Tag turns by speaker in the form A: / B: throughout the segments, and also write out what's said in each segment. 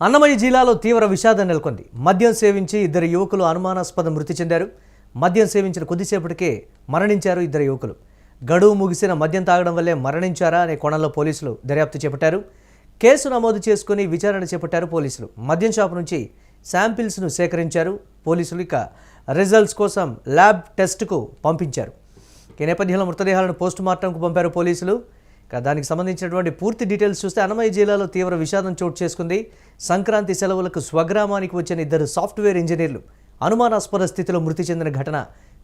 A: అన్నమయ్య జిల్లాలో తీవ్ర విషాదం నెలకొంది. మద్యం సేవించి ఇద్దరు యువకులు అనుమానాస్పద మృతి చెందారు. మద్యం సేవించిన కొద్దిసేపటికే మరణించారు ఇద్దరు యువకులు. గడువు ముగిసిన మద్యం తాగడం వల్లే మరణించారా అనే కోణంలో పోలీసులు దర్యాప్తు చేపట్టారు. కేసు నమోదు చేసుకుని విచారణ చేపట్టారు పోలీసులు. మద్యం షాప్ నుంచి శాంపిల్స్ను సేకరించారు పోలీసులు. ఇక రిజల్ట్స్ కోసం ల్యాబ్ టెస్ట్కు పంపించారు. ఈ నేపథ్యంలో మృతదేహాలను పోస్టుమార్టంకు పంపారు పోలీసులు. దానికి సంబంధించినటువంటి పూర్తి డీటెయిల్స్ చూస్తే అన్నమయ్య జిల్లాలో తీవ్ర విషాదం చోటు చేసుకుంది. సంక్రాంతి సెలవులకు స్వగ్రామానికి వచ్చిన ఇద్దరు సాఫ్ట్వేర్ ఇంజనీర్లు అనుమానాస్పద స్థితిలో మృతి చెందిన ఘటన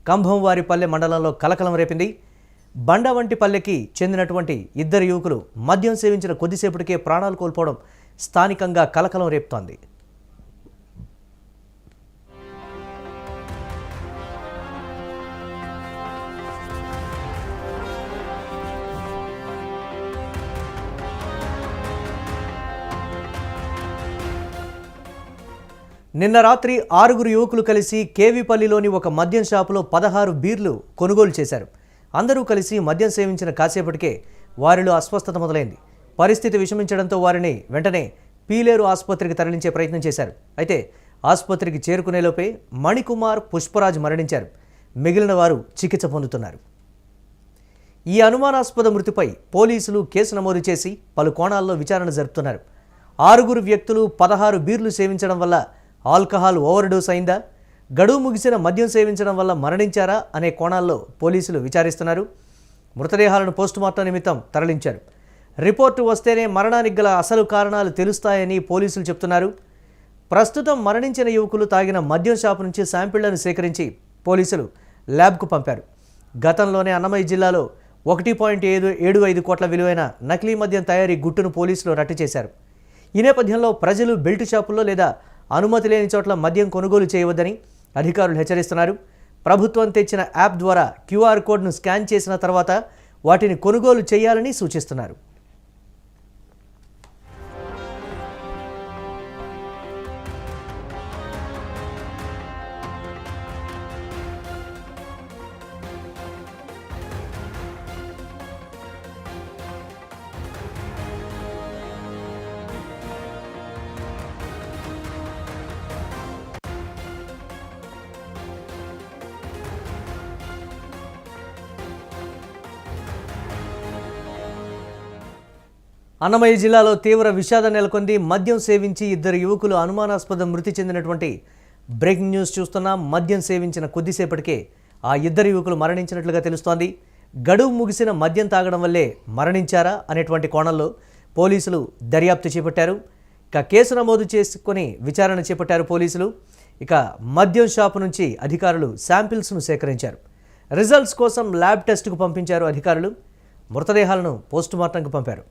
A: కంభంవారిపల్లె మండలంలో కలకలం రేపింది. బండవంటిపల్లెకి చెందినటువంటి ఇద్దరు యువకులు మద్యం సేవించిన కొద్దిసేపటికే ప్రాణాలు కోల్పోవడం స్థానికంగా కలకలం రేపుతోంది. నిన్న రాత్రి 6 యువకులు కలిసి కేవీపల్లిలోని ఒక మద్యం షాపులో 16 బీర్లు కొనుగోలు చేశారు. అందరూ కలిసి మద్యం సేవించిన కాసేపటికే వారిలో అస్వస్థత మొదలైంది. పరిస్థితి విషమించడంతో వారిని వెంటనే పీలేరు ఆసుపత్రికి తరలించే ప్రయత్నం చేశారు. అయితే ఆసుపత్రికి చేరుకునేలోపే మణికుమార్, పుష్పరాజ్ మరణించారు. మిగిలిన వారు చికిత్స పొందుతున్నారు. ఈ అనుమానాస్పద మృతిపై పోలీసులు కేసు నమోదు చేసి పలు కోణాల్లో విచారణ జరుపుతున్నారు. 6 వ్యక్తులు 16 బీర్లు సేవించడం వల్ల ఆల్కహాల్ ఓవర్డోస్ అయిందా, గడువు ముగిసిన మద్యం సేవించడం వల్ల మరణించారా అనే కోణాల్లో పోలీసులు విచారిస్తున్నారు. మృతదేహాలను పోస్టుమార్టం నిమిత్తం తరలించారు. రిపోర్టు వస్తేనే మరణానికి గల అసలు కారణాలు తెలుస్తాయని పోలీసులు చెప్తున్నారు. ప్రస్తుతం మరణించిన యువకులు తాగిన మద్యం షాపు నుంచి శాంపిళ్లను సేకరించి పోలీసులు ల్యాబ్కు పంపారు. గతంలోనే అన్నమయ్య జిల్లాలో 1.75 కోట్ల విలువైన నకిలీ మద్యం తయారీ గుట్టును పోలీసులు రట్టు చేశారు. ఈ నేపథ్యంలో ప్రజలు బెల్ట్ షాపుల్లో లేదా అనుమతి లేని చోట్ల మద్యం కొనుగోలు చేయవద్దని అధికారులు హెచ్చరిస్తున్నారు. ప్రభుత్వం తెచ్చిన యాప్ ద్వారా క్యూఆర్ కోడ్ను స్కాన్ చేసిన తర్వాత వాటిని కొనుగోలు చేయాలని సూచిస్తున్నారు. అన్నమయ్య జిల్లాలో తీవ్ర విషాదం నెలకొంది. మద్యం సేవించి ఇద్దరు యువకులు అనుమానాస్పద మృతి చెందినటువంటి బ్రేకింగ్ న్యూస్ చూస్తున్నాం. మద్యం సేవించిన కొద్దిసేపటికే ఆ ఇద్దరు యువకులు మరణించినట్లుగా తెలుస్తోంది. గడువు ముగిసిన మద్యం తాగడం వల్లే మరణించారా అనేటువంటి కోణంలో పోలీసులు దర్యాప్తు చేపట్టారు. ఇక కేసు నమోదు చేసుకొని విచారణ చేపట్టారు పోలీసులు. ఇక మద్యం షాపు నుంచి అధికారులు శాంపిల్స్ను సేకరించారు. రిజల్ట్స్ కోసం ల్యాబ్ టెస్ట్కు పంపించారు అధికారులు. మృతదేహాలను పోస్టుమార్టంకు పంపారు.